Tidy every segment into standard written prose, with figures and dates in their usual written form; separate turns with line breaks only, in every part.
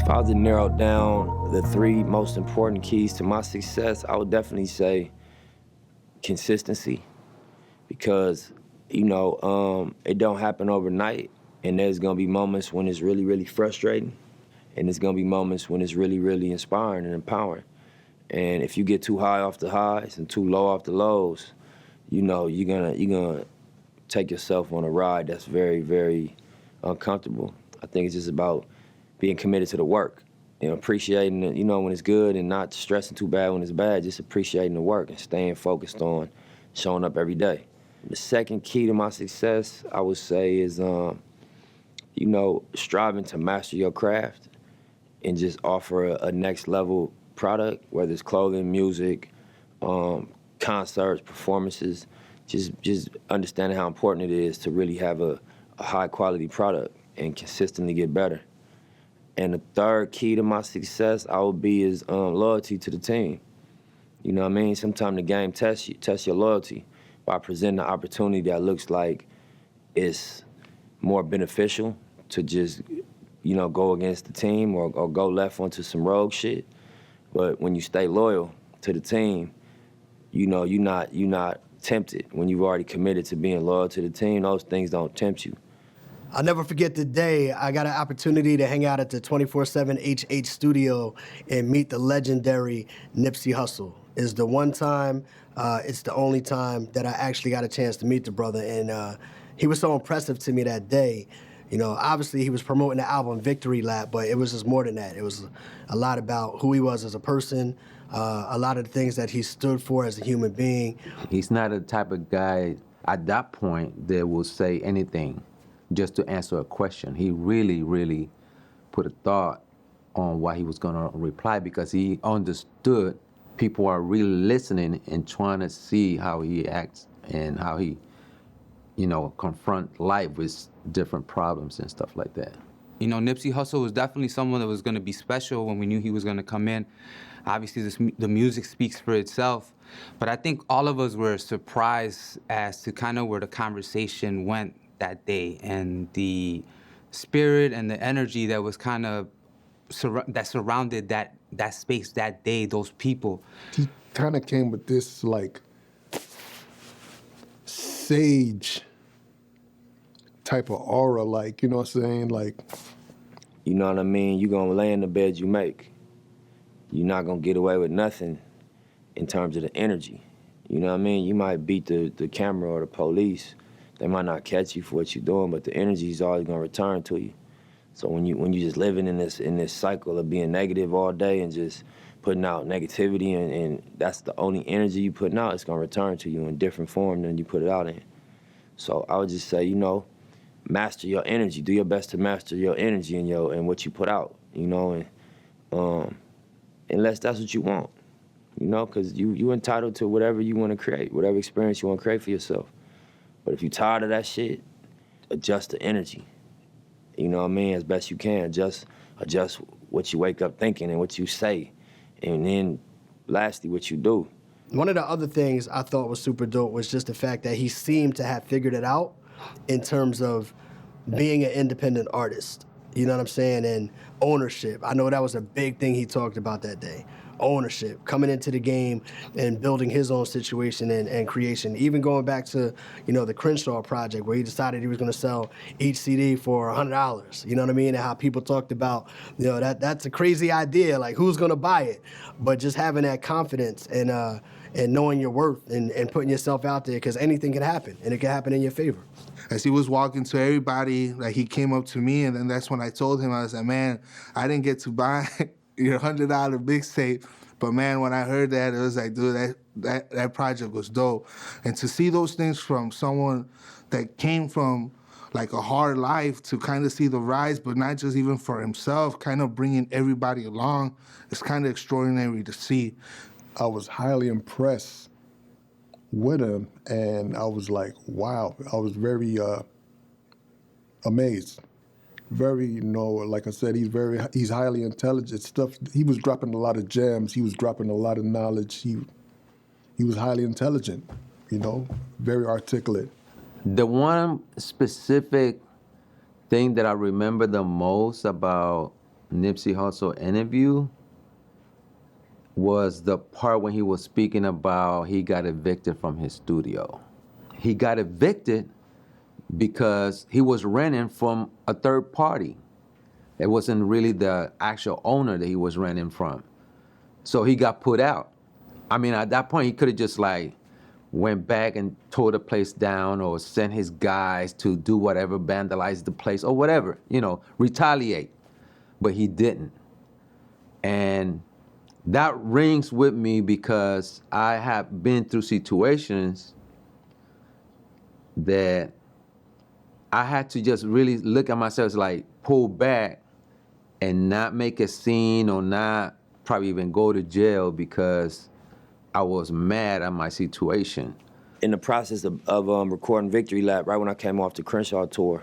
If I was to narrow down the three most important keys to my success, I would definitely say consistency, because it don't happen overnight, and there's gonna be moments when it's really, really frustrating, and there's gonna be moments when it's really, really inspiring and empowering. And if you get too high off the highs and too low off the lows, you're gonna take yourself on a ride that's very, very uncomfortable. I think it's just about being committed to the work, appreciating it, when it's good, and not stressing too bad when it's bad, just appreciating the work and staying focused on showing up every day. The second key to my success, I would say, is, striving to master your craft and just offer a next level product, whether it's clothing, music, concerts, performances, just understanding how important it is to really have a high quality product and consistently get better. And the third key to my success, I would be, is loyalty to the team. You know what I mean? Sometimes the game tests your loyalty by presenting an opportunity that looks like it's more beneficial to just, go against the team or go left onto some rogue shit. But when you stay loyal to the team, you're not tempted. When you've already committed to being loyal to the team, those things don't tempt you.
I'll never forget the day I got an opportunity to hang out at the 24/7 HH studio and meet the legendary Nipsey Hussle. It's the one time, it's the only time that I actually got a chance to meet the brother, and he was so impressive to me that day. Obviously he was promoting the album Victory Lap, but it was just more than that. It was a lot about who he was as a person, a lot of the things that he stood for as a human being.
He's not the type of guy at that point that will say anything just to answer a question. He really, really put a thought on what he was gonna reply, because he understood people are really listening and trying to see how he acts and how he, confront life with different problems and stuff like that.
Nipsey Hussle was definitely someone that was going to be special when we knew he was going to come in. Obviously, the music speaks for itself, but I think all of us were surprised as to kind of where the conversation went that day, and the spirit and the energy that was kind of that surrounded that space that day, those people.
He kind of came with this sage type of aura, you know what I'm saying?
You know what I mean? You're gonna lay in the bed you make. You're not gonna get away with nothing in terms of the energy. You know what I mean? You might beat the camera or the police. They might not catch you for what you're doing, but the energy is always gonna return to you. So when you just living in this cycle of being negative all day and just putting out negativity, and that's the only energy you putting out, it's gonna return to you in different form than you put it out in. So I would just say, master your energy. Do your best to master your energy and what you put out, and unless that's what you want, because you entitled to whatever you want to create, whatever experience you want to create for yourself. But if you're tired of that shit, adjust the energy. You know what I mean? As best you can. Adjust what you wake up thinking and what you say. And then lastly, what you do.
One of the other things I thought was super dope was just the fact that he seemed to have figured it out in terms of being an independent artist. You know what I'm saying? And ownership. I know that was a big thing he talked about that day. Ownership, coming into the game and building his own situation and creation. Even going back to, the Crenshaw project, where he decided he was going to sell each CD for $100. You know what I mean? And how people talked about, that's a crazy idea. Like, who's going to buy it? But just having that confidence and knowing your worth and putting yourself out there, because anything can happen, and it can happen in your favor.
As he was walking to everybody, he came up to me, and then that's when I told him, I was like, man, I didn't get to buy your $100 mixtape, but man, when I heard that, it was like, dude, that project was dope. And to see those things from someone that came from a hard life, to kind of see the rise, but not just even for himself, kind of bringing everybody along, it's kind of extraordinary to see.
I was highly impressed with him, and I was like, wow. I was very amazed. Very, like I said, he's highly intelligent. Stuff, he was dropping a lot of gems. He was dropping a lot of knowledge. He was highly intelligent, very articulate.
The one specific thing that I remember the most about Nipsey Hussle interview was the part when he was speaking about he got evicted from his studio. He got evicted because he was renting from a third party. It wasn't really the actual owner that he was renting from. So he got put out. I mean, at that point, he could have just like went back and tore the place down or sent his guys to do whatever, vandalize the place or whatever, retaliate. But he didn't. And that rings with me because I have been through situations that I had to just really look at myself, like pull back and not make a scene or not probably even go to jail because I was mad at my situation.
In the process of recording Victory Lap, right when I came off the Crenshaw tour,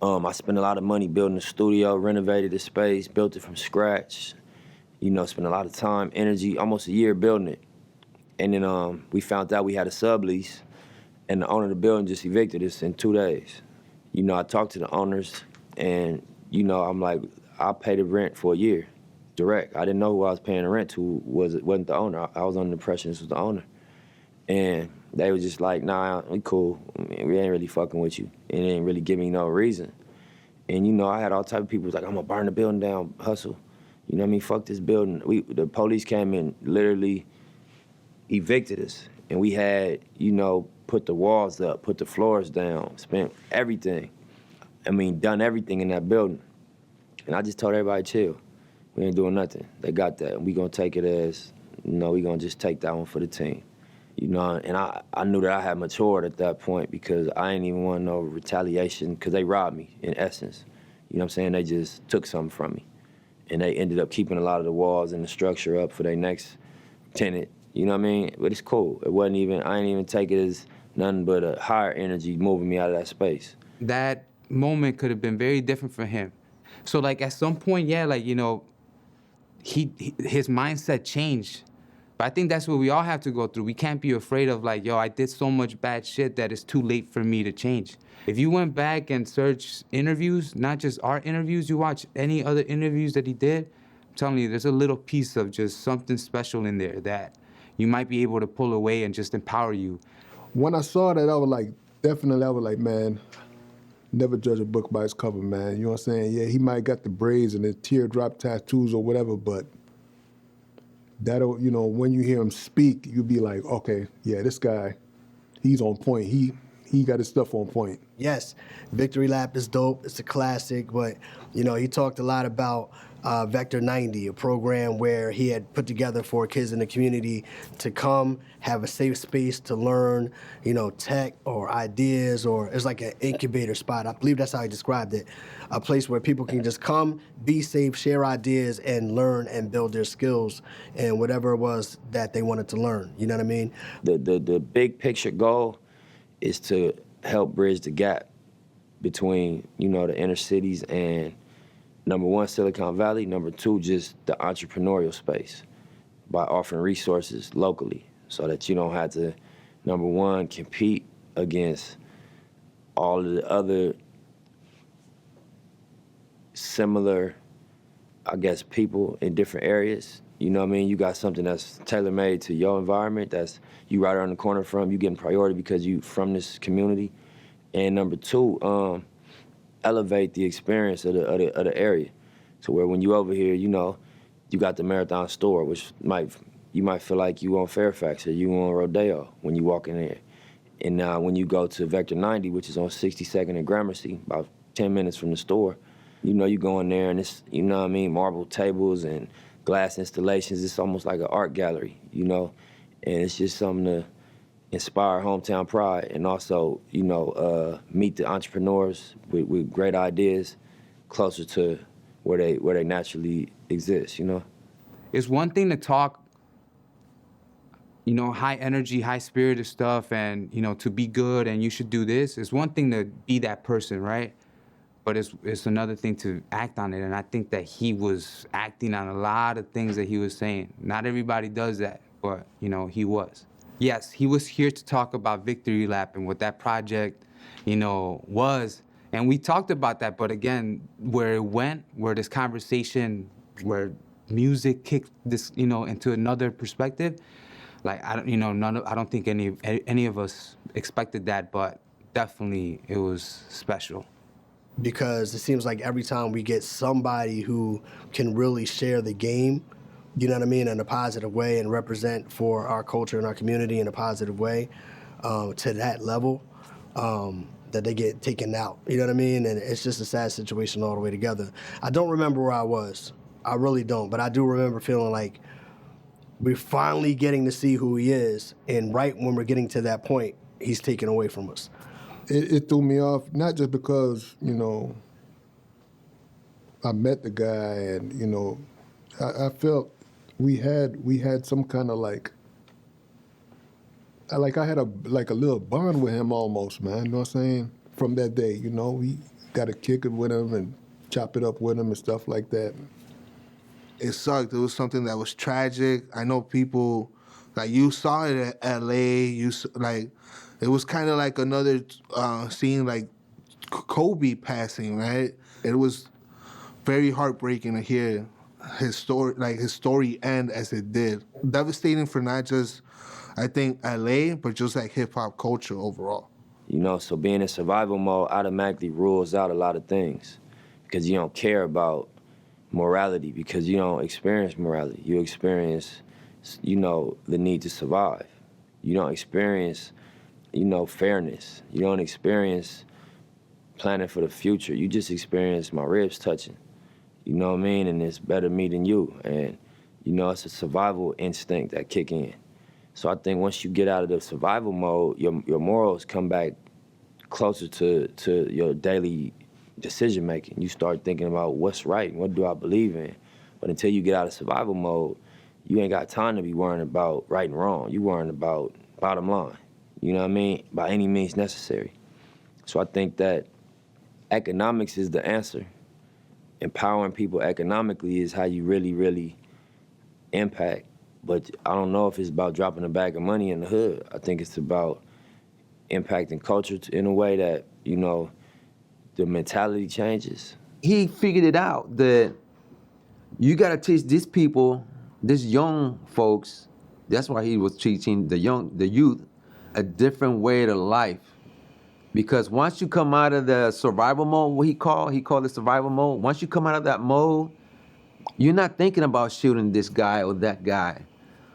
I spent a lot of money building the studio, renovated the space, built it from scratch. Spent a lot of time, energy, almost a year building it. And then we found out we had a sublease, and the owner of the building just evicted us in 2 days. I talked to the owners, and I'm like, I'll pay the rent for a year, direct. I didn't know who I was paying the rent to. Wasn't the owner. I was under the impression this was the owner. And they was just like, nah, we cool. We ain't really fucking with you. And they ain't really give me no reason. And I had all type of people was like, I'm gonna burn the building down, Hustle. You know what I mean? Fuck this building. The police came and literally evicted us. And we had, put the walls up, put the floors down, spent everything. Done everything in that building. And I just told everybody, chill. We ain't doing nothing. They got that. And we gonna take it as, we gonna just take that one for the team. And I knew that I had matured at that point because I ain't even want no retaliation because they robbed me, in essence. You know what I'm saying? They just took something from me. And they ended up keeping a lot of the walls and the structure up for their next tenant. You know what I mean? But it's cool. I ain't even take it as nothing but a higher energy moving me out of that space.
That moment could have been very different for him. So like at some point, yeah, like, his mindset changed. But I think that's what we all have to go through. We can't be afraid of like, I did so much bad shit that it's too late for me to change. If you went back and searched interviews, not just our interviews, you watch any other interviews that he did, I'm telling you, there's a little piece of just something special in there that you might be able to pull away and just empower you.
When I saw that, I was like, man, never judge a book by its cover, man. You know what I'm saying? Yeah, he might got the braids and the teardrop tattoos or whatever, but that'll, when you hear him speak, you'll be like, okay, yeah, this guy, he's on point. He got his stuff on point.
Yes, Victory Lap is dope. It's a classic, but he talked a lot about Vector 90, a program where he had put together for kids in the community to come have a safe space to learn, tech or ideas, or it's like an incubator spot. I believe that's how he described it. A place where people can just come, be safe, share ideas, and learn and build their skills and whatever it was that they wanted to learn. You know what I mean?
The big picture goal is to help bridge the gap between, the inner cities and, number one, Silicon Valley, number two, just the entrepreneurial space by offering resources locally so that you don't have to, number one, compete against all of the other similar, people in different areas. You know what I mean? You got something that's tailor-made to your environment, that's you right around the corner from, you getting priority because you from this community. And number two, elevate the experience of the area. To where when you over here, you got the Marathon store, which you might feel like you on Fairfax or you on Rodeo when you walk in there. And now when you go to Vector 90, which is on 62nd and Gramercy, about 10 minutes from the store, you go in there and it's, marble tables and glass installations. It's almost like an art gallery, and it's just something to inspire hometown pride and also, meet the entrepreneurs with great ideas closer to where they naturally exist,
It's one thing to talk, high energy, high spirited stuff and, to be good and you should do this. It's one thing to be that person, right? But it's another thing to act on it. And I think that he was acting on a lot of things that he was saying. Not everybody does that, but, he was. Yes, he was here to talk about Victory Lap and what that project, was. And we talked about that, but again, where it went, where this conversation, where music kicked this, into another perspective, like I don't, I don't think any of us expected that, but definitely it was special.
Because it seems like every time we get somebody who can really share the game, you know what I mean, in a positive way and represent for our culture and our community in a positive way, to that level, that they get taken out. You know what I mean? And it's just a sad situation all the way together. I don't remember where I was. I really don't. But I do remember feeling like we're finally getting to see who he is. And right when we're getting to that point, he's taken away from us.
It threw me off, not just because, I met the guy and, I felt we had some kind of I had a little bond with him almost, man. You know what I'm saying? From that day, we got to kick it with him and chop it up with him and stuff like that.
It sucked. It was something that was tragic. I know people, like you saw it at LA. It was kind of like another scene, like Kobe passing, right? It was very heartbreaking to hear his story end as it did. Devastating for not just, I think, LA, but just like hip hop culture overall.
So being in survival mode automatically rules out a lot of things because you don't care about morality, because you don't experience morality. You experience, the need to survive. You don't experience, fairness. You don't experience planning for the future. You just experience my ribs touching. You know what I mean? And it's better me than you. And, it's a survival instinct that kick in. So I think once you get out of the survival mode, your morals come back closer to your daily decision making. You start thinking about what's right and what do I believe in. But until you get out of survival mode, you ain't got time to be worrying about right and wrong. You worrying about bottom line. You know what I mean? By any means necessary. So I think that economics is the answer. Empowering people economically is how you really, really impact. But I don't know if it's about dropping a bag of money in the hood. I think it's about impacting culture in a way that, the mentality changes.
He figured it out that you got to teach these people, these young folks, that's why he was teaching the youth, a different way to life. Because once you come out of the survival mode, what he called it survival mode. Once you come out of that mode, you're not thinking about shooting this guy or that guy.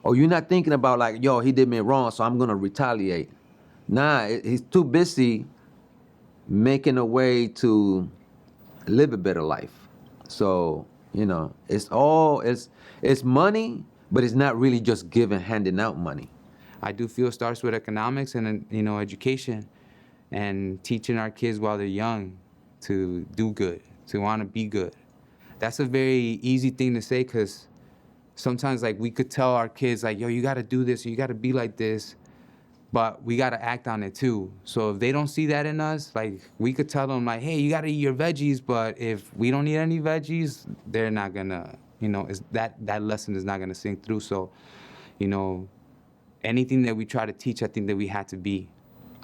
Or you're not thinking about like, yo, he did me wrong, so I'm gonna retaliate. Nah, he's too busy making a way to live a better life. So, it's money, but it's not really just handing out money.
I do feel it starts with economics and, education and teaching our kids while they're young to do good, to want to be good. That's a very easy thing to say because sometimes like we could tell our kids like, yo, you got to do this, or you got to be like this, but we got to act on it too. So if they don't see that in us, like we could tell them like, hey, you got to eat your veggies, but if we don't eat any veggies, they're not gonna, that lesson is not gonna sink through. So, anything that we try to teach, I think that we had to be.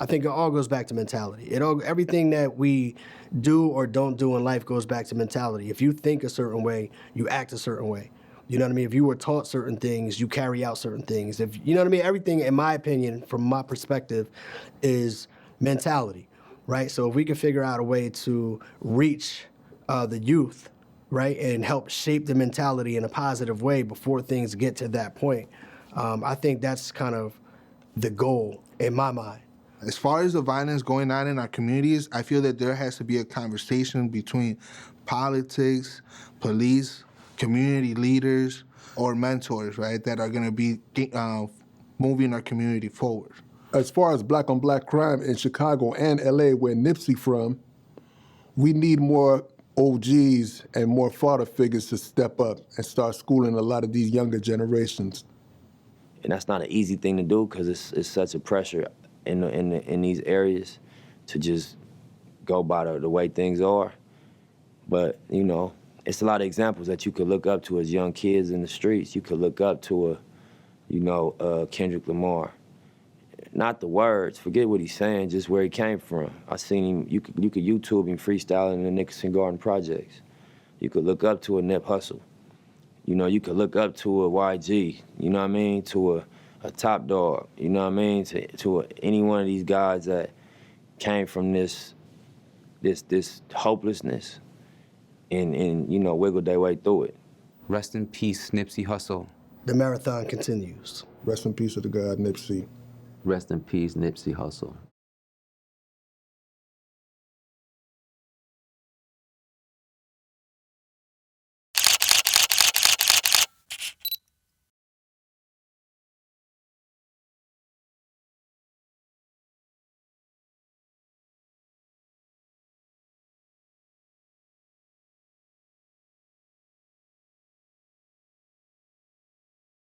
I think it all goes back to mentality. Everything that we do or don't do in life goes back to mentality. If you think a certain way, you act a certain way. You know what I mean? If you were taught certain things, you carry out certain things. If you know what I mean? Everything, in my opinion, from my perspective, is mentality, right? So if we can figure out a way to reach the youth, right, and help shape the mentality in a positive way before things get to that point, I think that's kind of the goal in my mind.
As far as the violence going on in our communities, I feel that there has to be a conversation between politics, police, community leaders, or mentors, right, that are going to be moving our community forward.
As far as black on black crime in Chicago and LA, where Nipsey from, we need more OGs and more father figures to step up and start schooling a lot of these younger generations.
And that's not an easy thing to do because it's such a pressure in these areas to just go by the way things are. But, it's a lot of examples that you could look up to as young kids in the streets. You could look up to Kendrick Lamar, not the words, forget what he's saying, just where he came from. I seen him, you could YouTube him freestyling in the Nicholson Garden Projects. You could look up to a Nip Hussle. You know, you could look up to a YG, you know what I mean, to a Top Dog, you know what I mean, to any one of these guys that came from this hopelessness and you know, wiggled their way through it.
Rest in peace, Nipsey Hussle.
The marathon continues.
Rest in peace to the God Nipsey.
Rest in peace, Nipsey Hussle.